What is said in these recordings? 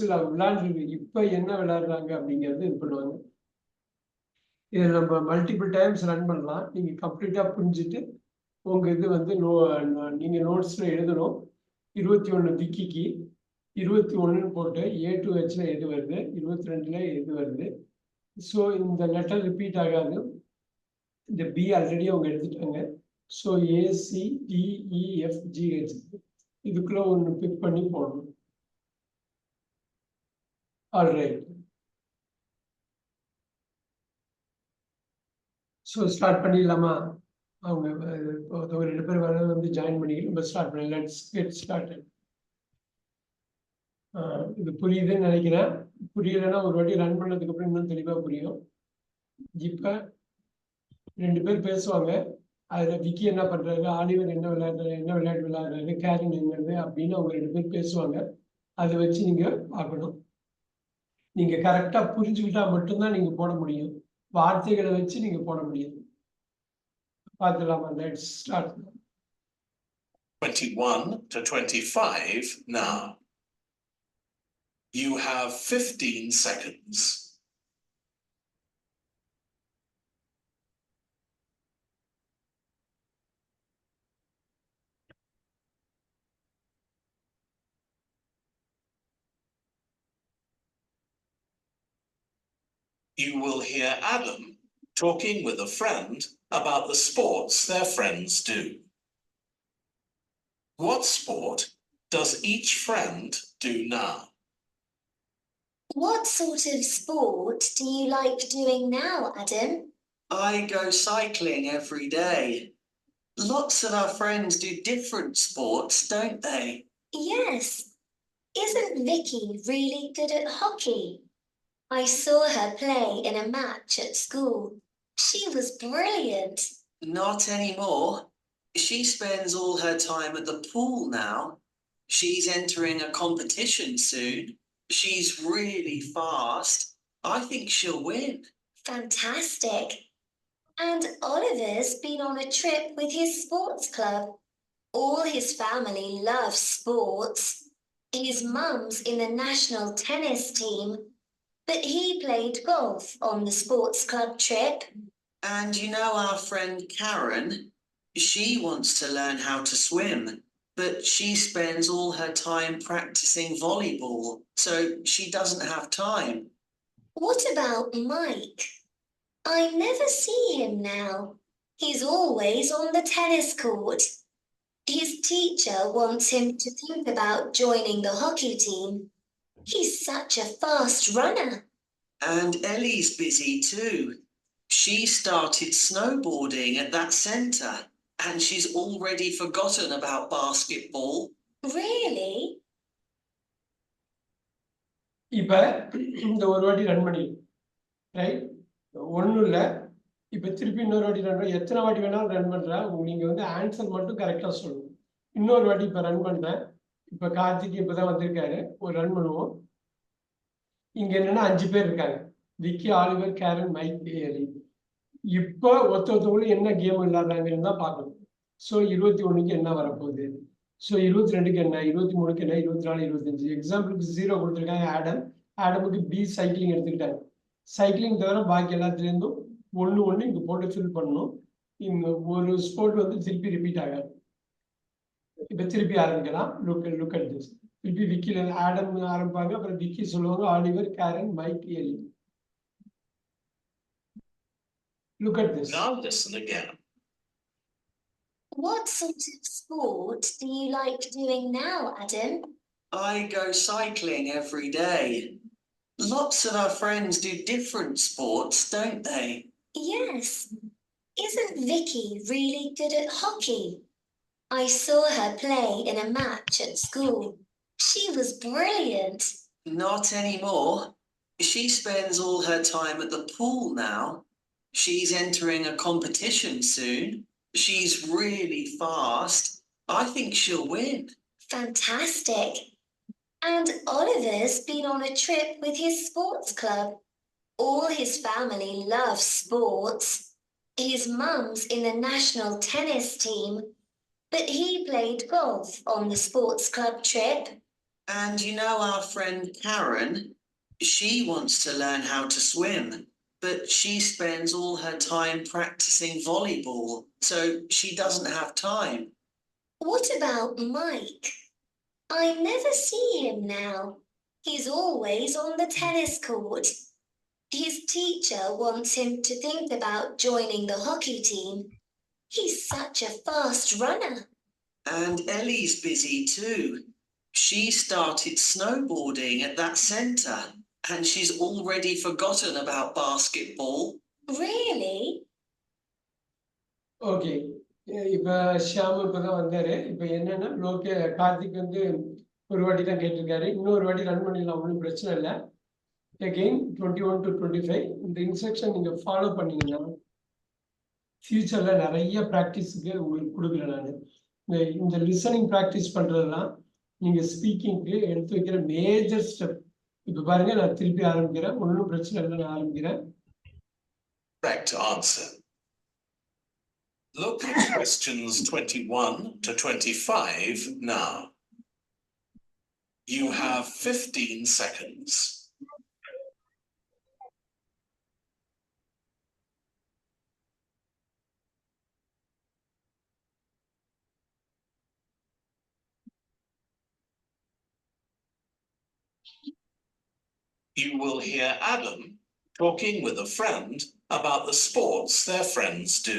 விளையாண்டு இப்ப என்ன விளையாடுறாங்க அப்படிங்கிறது இது பண்ணுவாங்க. இதை நம்ம மல்டிபிள் டைம்ஸ் ரன் பண்ணலாம். நீங்க கம்ப்ளீட்டா புரிஞ்சுட்டு உங்க இது வந்து நீங்க நோட்ஸ்ல எழுதணும். 21 விக்கிக்கு 21ன்னு போட்டு A2Hல எது வருது, 22ல எது வருது. ஸோ இந்த லெட்டர் ரிப்பீட் ஆகாது. இந்த பி ஆல்ரெடி அவங்க எடுத்துட்டாங்க. ஸோ ACDEFGH இதுக்குள்ள ஒன்று பிக் பண்ணி போடணும். ஆல்ரைட். ஸோ ஸ்டார்ட் பண்ணிடலாமா? அவங்க ஒரு 2 பேர் வர வந்து ஜாயின் பண்ணி நம்ம ஸ்டார்ட் பண்ணி லெட்ஸ் கெட் ஸ்டார்டட். இது புரியுதுன்னு நினைக்கிறேன். புரியலைன்னா ஒரு வாட்டி ரன் பண்ணதுக்கு அப்புறம் இன்னும் தெளிவாக புரியும். இப்போ 2 பேர் பேசுவாங்க. அதில் விக்கி என்ன பண்ணுறாரு, ஆலிவர் என்ன விளையாடுறாரு, என்ன விளையாட்டு விளையாடுறாரு, கேரன் என்னது அப்படின்னு அவங்க 2 பேர் பேசுவாங்க. அதை வச்சு நீங்கள் பார்க்கணும். நீங்கள் கரெக்டாக புரிஞ்சுக்கிட்டா மட்டும்தான் நீங்கள் போட முடியும். வார்த்தைகளை வச்சு நீங்கள் போட முடியும். பார்த்துலாமா? Let's start. 21 to 25 now. You have 15 seconds. You will hear Adam talking with a friend about the sports their friends do. What sport does each friend do now? What sort of sport do you like doing now, Adam? I go cycling every day. Lots of our friends do different sports, don't they? Yes. Isn't Vicky really good at hockey? I saw her play in a match at school. She was brilliant. Not anymore. She spends all her time at the pool now. She's entering a competition soon. She's really fast. I think she'll win. Fantastic. And Oliver's been on a trip with his sports club. All his family loves sports. His mum's in the national tennis team, but he played golf on the sports club trip. And you know our friend Karen? She wants to learn how to swim, but she spends all her time practicing volleyball, so she doesn't have time. What about Mike? I never see him now. He's always on the tennis court. His teacher wants him to think about joining the hockey team. He's such a fast runner. And Ellie's busy too. She started snowboarding at that centre, and she's already forgotten about basketball. Really? இப்போ இந்த ஒரு வாட்டி run பண்ணி right, ஒன்றும் இல்லை. இப்போ திருப்பி இன்னொரு வாட்டி ரன் பண்ண, எத்தனை வாட்டி வேணாலும் ரன் பண்ணுறேன். நீங்கள் வந்து ஆன்சர் மட்டும் கரெக்டாக சொல்லணும். இன்னொரு வாட்டி இப்போ ரன் பண்ணுறேன். இப்போ கார்த்திக் இப்போ தான் வந்திருக்காரு. ஒரு ரன் பண்ணுவோம். இங்கே என்னென்னா 5 பேர் இருக்காங்க. விக்கி, ஆலிவர், கேரன், மைக், எலி. இப்போ ஒருத்தவங்களும் என்ன கேம் விளையாடுறாங்கன்னு தான் பார்க்கணும். ஸோ 21க்கு என்ன வரப்போகுது, ஸோ 22க்கு என்ன, 23க்கு என்ன, 24, 25. எக்ஸாம்பிளுக்கு 0 கொடுத்துருக்காங்க. ஆடமுக்கு பி சைக்கிளிங் எடுத்துக்கிட்டாங்க. சைக்கிளிங் தவிர பாக்கி எல்லாத்துலேருந்தும் ஒன்று இங்கே போட்டு ஃபில் பண்ணணும். இங்கே ஒரு ஸ்போர்ட் வந்து திருப்பி ரிப்பீட் ஆகாது. இப்போ திருப்பி ஆரம்பிக்கலாம். Look at this. திருப்பி விக்கில ஆடம் ஆரம்பிப்பாங்க. அப்புறம் விக்கி சொல்லுவாங்க, ஆலிவர், கேரன், மைக், எலி. Look at this. Now listen again. What sort of sport do you like doing now, Adam? I go cycling every day. Lots of our friends do different sports, don't they? Yes. Isn't Vicky really good at hockey? I saw her play in a match at school. She was brilliant. Not anymore. She spends all her time at the pool now. She's entering a competition soon. She's really fast. I think she'll win. Fantastic. And Oliver's been on a trip with his sports club. All his family loves sports. His mum's in the national tennis team, but he played golf on the sports club trip. And you know our friend Karen, she wants to learn how to swim, but she spends all her time practicing volleyball, so she doesn't have time. What about Mike? I never see him now. He's always on the tennis court. His teacher wants him to think about joining the hockey team. He's such a fast runner. And Ellie's busy too. She started snowboarding at that centre, and she's already forgotten about basketball. Really? Okay. இப்ப ஷியாம் இப்பதான் வந்தாரு. இப்ப என்னன்னா கார்த்திக் வந்து ஒரு வாட்டி தான் கேட்டிருக்காரு. இன்னொரு வாட்டி ரன் பண்ணிடலாம், ஒன்றும் பிரச்சனை இல்லை. அகெயின் 21 to 25 இந்த இன்ஸ்ட்ரக்ஷன் நீங்க ஃபாலோ பண்ணீங்கன்னா ஃபியூச்சர்ல நிறைய ப்ராக்டிஸுக்கு உங்களுக்கு கொடுக்குறேன் நான். இந்த லிசனிங் ப்ராக்டிஸ் பண்றதுலாம் நீங்க ஸ்பீக்கிங்க்கு எடுத்து வைக்கிற மேஜர் ஸ்டெப். இப்ப பாருங்க, நான் திருப்பி ஆரம்பிக்கிறேன், ஒன்றும் பிரச்சனை இல்லை, நான் ஆரம்பிக்கிறேன். Correct answer. Look at questions 21 to 25 now. You have 15 seconds. You will hear Adam talking with a friend about the sports their friends do.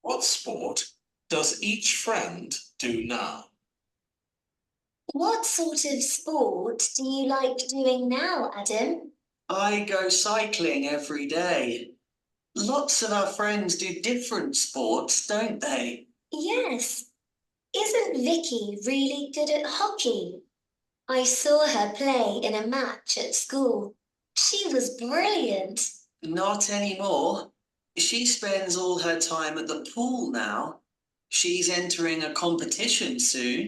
What sport does each friend do now? What sort of sport do you like doing now, Adam? I go cycling every day. Lots of our friends do different sports, don't they? Yes. Isn't Vicky really good at hockey? I saw her play in a match at school. She was brilliant. Not anymore. She spends all her time at the pool now. She's entering a competition soon.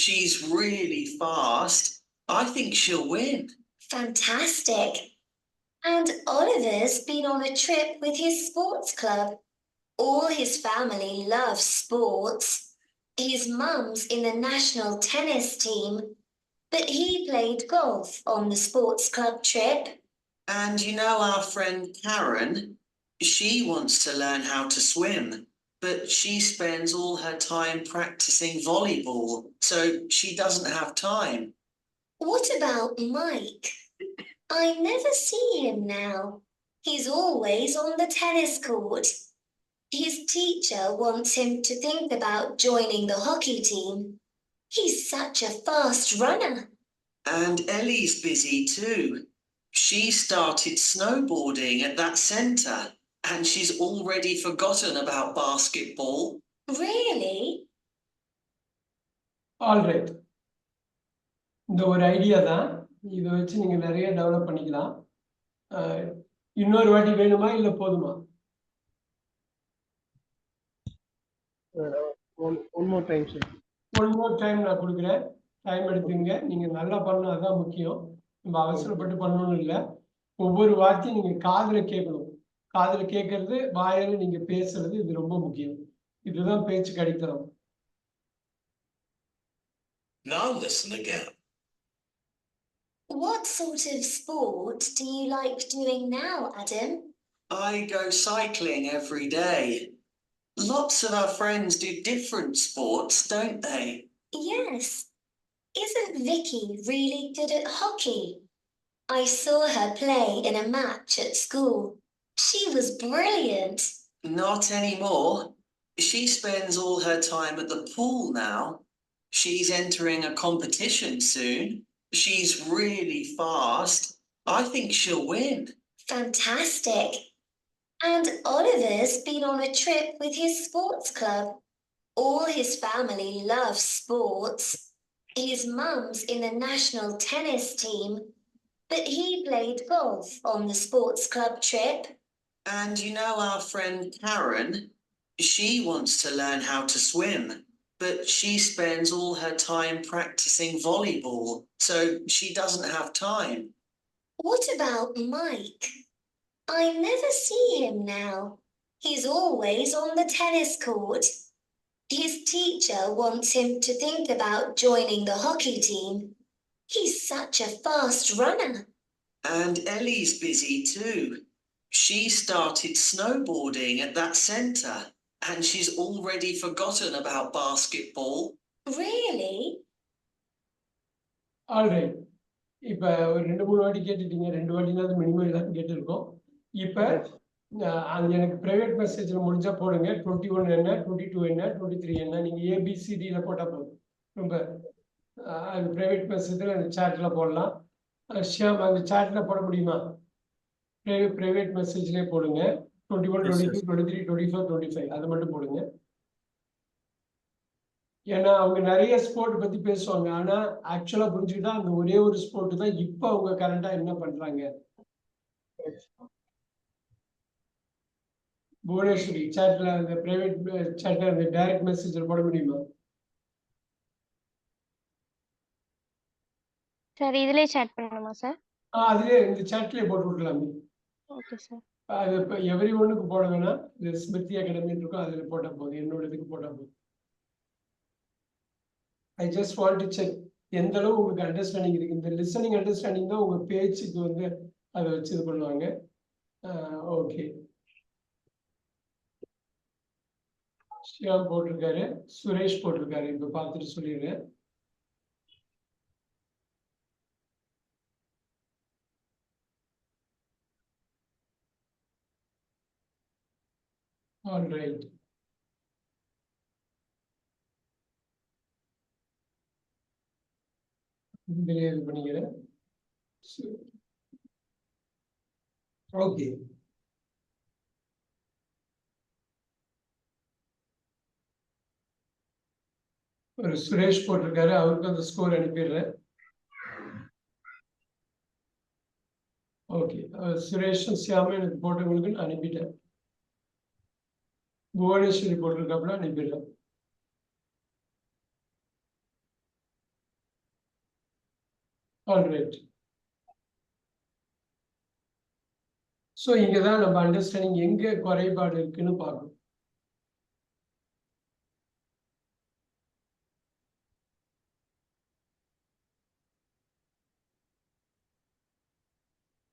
She's really fast. I think she'll win. Fantastic. And Oliver's been on a trip with his sports club. All his family loves sports. His mum's in the national tennis team, but he played golf on the sports club trip. And you know our friend Karen, she wants to learn how to swim, but she spends all her time practicing volleyball, so she doesn't have time. What about Mike? I never see him now. He's always on the tennis court. His teacher wants him to think about joining the hockey team. He's such a fast runner. And Ellie's busy too. She started snowboarding at that centre, and she's already forgotten about basketball. Really? Alright. இந்த ஒரு idea தான், இதை வச்சு நீங்க நிறைய develop பண்ணிக்கலாம். இன்னொரு வாட்டி வேணுமா இல்ல போதுமா? One more time, sir. One more time நான் கொடுக்குறேன். டைம் எடுத்துங்க. நீங்க நல்லா பண்ணணும், அதான் முக்கியம். நம்ம அவசரப்பட்டு பண்ணணும் இல்லை. ஒவ்வொரு வார்த்தையும் நீங்க காதுல கேட்கணும். காதுல கேட்கறது, வாயால நீங்க பேசுறது, இது ரொம்ப முக்கியம். இதுதான் பேச்சுக்கு அடித்தளம். Now listen again. What sort of sport do you like doing now, Adam? I go cycling every day. Lots of our friends do different sports, don't they? Yes. Isn't Vicky really good at hockey? I saw her play in a match at school. She was brilliant. Not anymore. She spends all her time at the pool now. She's entering a competition soon. She's really fast. I think she'll win. Fantastic. And Oliver's been on a trip with his sports club. All his family loves sports. His mum's in the national tennis team, but he played golf on the sports club trip. And you know our friend Karen, she wants to learn how to swim, but she spends all her time practicing volleyball, so she doesn't have time. What about Mike? I never see him now. He's always on the tennis court. His teacher wants him to think about joining the hockey team. He's such a fast runner. And Ellie's busy too. She started snowboarding at that centre and she's already forgotten about basketball. Really? Alright. இப்ப ஒரு 2, 3 வாட்டி கேட்டுட்டீங்க. 2 வாட்டினாவது minimum எல்லாரும் கேட்டிருக்கோம். இப்ப அது எனக்கு private மெசேஜ்ல முடிஞ்சா போடுங்க. 21 என்ன, 22 என்ன, 23 என்ன, நீங்க ABCDல போட்டா போதும். ரொம்ப அது பிரைவேட் மெசேஜ்ல அந்த சாட்ல போடலாம். ஷியாம் அந்த சாட்ல போட முடியுமா? பிரைவேட் மெசேஜ்லயே போடுங்க. 21, 22, 23, 24, 25 அதை மட்டும் போடுங்க. ஏன்னா அவங்க நிறைய ஸ்போர்ட் பத்தி பேசுவாங்க. ஆனா ஆக்சுவலா புரிஞ்சுக்கிட்டா அந்த ஒரே ஒரு ஸ்போர்ட் தான் இப்ப அவங்க கரண்டா என்ன பண்றாங்க. புவனேஸ்வரி சாட்ல அந்த பிரைவேட் சாட்ல அந்த டைரக்ட் மெசேஜ்ல போட முடியுமா? சார் இதுலயே சாட் பண்ணணுமா சார்? அதுலயே இந்த சாட்லயே போட்டு விடலாமே. Okay sir. அது இப்ப எவ்ரி ஒன்னுக்கு போட வேணாம். இந்த ஸ்மிருதி அகாடமி இருக்கும் அதுல போட்டா போதும். என்னோட இதுக்கு போட்டா போதும். I just want to check எந்த அளவு உங்களுக்கு அண்டர்ஸ்டாண்டிங் இருக்கு. இந்த லிசனிங் அண்டர்ஸ்டாண்டிங் தான் உங்க பேச்சுக்கு வந்து அதை வச்சு இது பண்ணுவாங்க. ஓகே, ஷியாம் போட்டிருக்காரு, சுரேஷ் போட்டிருக்காரு. இப்ப பார்த்துட்டு சொல்லிடுறேன். All right. இதுலயே இது பண்ணிக்கிறேன். ஓகே, ஒரு சுரேஷ் போட்டிருக்காரு, அவருக்கு அந்த ஸ்கோர் அனுப்பிடுறேன். ஓகே, சுரேஷும் சியாமும் எனக்கு போட்டவங்களுக்கு நான் அனுப்பிட்டேன். புவனேஸ்வரி போட்டிருக்காப்புல அனுப்பிடுறேன். All right. ஸோ இங்கதான் நம்ம அண்டர்ஸ்டாண்டிங் எங்க குறைபாடு இருக்குன்னு பார்க்கணும்.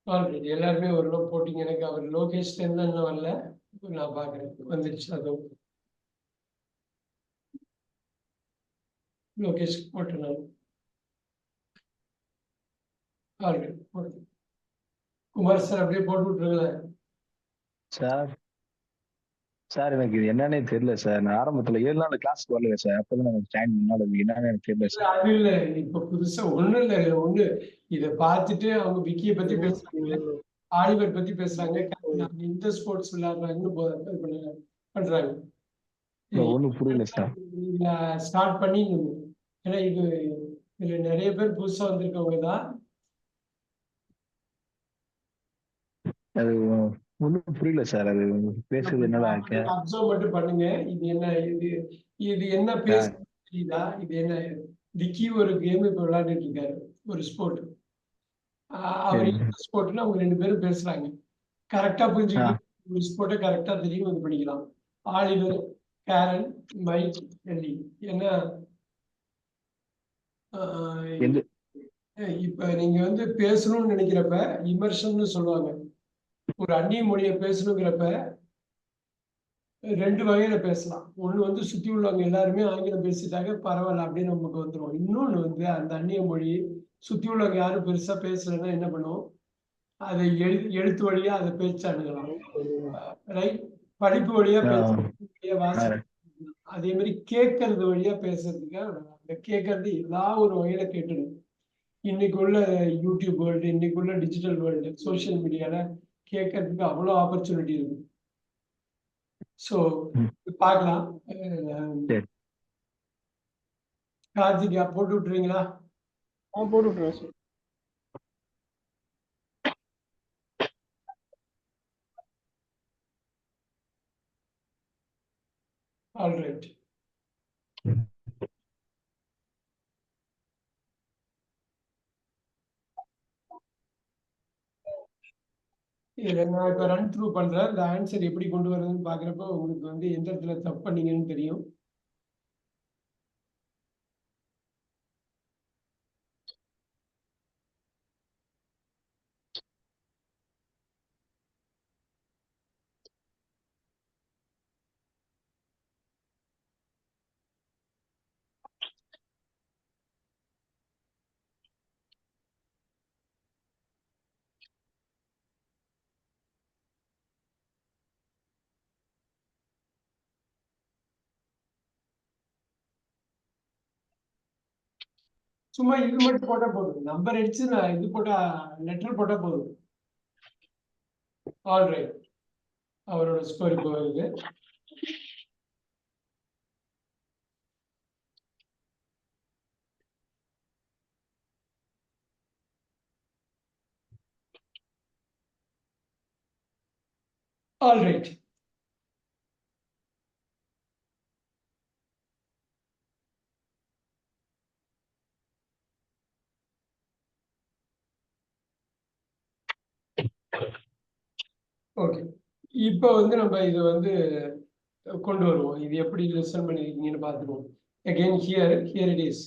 ஆல்ரெடி எல்லாருமே ஒரு லோ போட்டிங்க. எனக்கு அவர் லோகேஷ்ல இருந்தா இன்னும் வரல, நான் பாக்குறேன் வந்துருச்சு. அதுவும் லோகேஷ் போட்டு நான் ஆல்ரெடி போட்டு குமார் சார் அப்படியே போட்டு விட்டுருங்களேன். சார் சார் எனக்கு இது என்னன்னே தெரியல சார். நான் ஆரம்பத்துல 7 நாள் கிளாஸ்க்கு வரல சார். அப்பதான் எனக்கு ஜாயின் பண்ணாலும் அது என்னன்னு எனக்கு தெரியல சார். அது இல்ல, இப்ப புதுசா ஒண்ணும் இல்ல. இதுல ஒண்ணு இத பார்த்துட்டு அவங்க விக்கிய பத்தி பேசுறாங்க, ஆலிவர் பத்தி பேசுறாங்க, இந்த ஸ்போர்ட்ஸ் விளையாடுறாங்கன்னு பண்றாங்க. ஒண்ணும் புரியல சார். ஸ்டார்ட் பண்ணி ஏன்னா இதுல நிறைய பேர் புதுசா வந்திருக்கவங்க தான். அது ஒண்ணும் புரியல சார். அது பேசுறது என்னடா இருக்கு. அப்சர்வ் மட்டும் பண்ணுங்க. இது என்ன, இது என்ன பேச தெரியுதா? இது என்ன, விக்கி ஒரு கேம் இப்ப விளையாடிட்டு இருக்காரு, ஒரு ஸ்போர்ட். அவர் என்ன ஸ்போர்ட்னா அவங்க 2 பேரும் பேசுறாங்க. கரெக்டா புரிஞ்சுக்கிட்டு ஒரு ஸ்போர்ட்டை கரெக்டா தெரியும் இது பண்ணிக்கலாம். Oliver, Karen, Mike, Ellie. ஏன்னா இப்ப நீங்க வந்து பேசணும்னு நினைக்கிறப்ப இமர்ஷன்னு சொல்லுவாங்க. ஒரு அந்நிய மொழியை பேசணுங்கிறப்ப 2 வகையில பேசலாம். ஒண்ணு வந்து சுத்தி உள்ளவங்க எல்லாருமே ஆங்கிலம் பேசிட்டாங்க பரவாயில்ல அப்படின்னு நமக்கு வந்துடும். இன்னொன்னு வந்து அந்த அந்நிய மொழி சுத்தி உள்ளவங்க யாரும் பெருசா பேசலைன்னா என்ன பண்ணுவோம், அதை எழுத்து வழியா அதை பேச்சு அணுகலாம். ரைட், படிப்பு வழியா பேச, அதே மாதிரி கேட்கறது வழியா பேசுறதுக்காக அந்த கேட்கறது எல்லா ஒரு வகையில கேட்டுடும். இன்னைக்கு உள்ள யூடியூப் வேர்ல்டு, இன்னைக்கு உள்ள டிஜிட்டல் வேர்ல்டு, சோசியல் மீடியால கேட்கறதுக்கு அவ்வளோ ஆப்பர்ச்சுனிட்டி இருக்கு. ஸோ பார்க்கலாம். கார்த்திகா போட்டு விட்டுறீங்களா? போட்டு விட்டுறேன் சார். All right. இதுல நான் இப்ப ரன் த்ரூ பண்றேன். இந்த ஆன்சர் எப்படி கொண்டு வரதுன்னு பாக்குறப்ப உங்களுக்கு வந்து எந்த இடத்துல தப்பு பண்ணீங்கன்னு தெரியும். சும்மா இது மட்டும் போட்டா போதும், நம்பர் அடிச்சு நான் இது போட்டா லெட்டர் போட்டா போதும். ஆல் ரைட், அவரோட ஸ்கோர் இப்போ வருது. All right, okay. இப்போ வந்து நம்ம இது வந்து கொண்டு வருவோம். இது எப்படி லிசன் பண்ணிருக்கீங்கன்னு பார்த்துருவோம். Again here it is.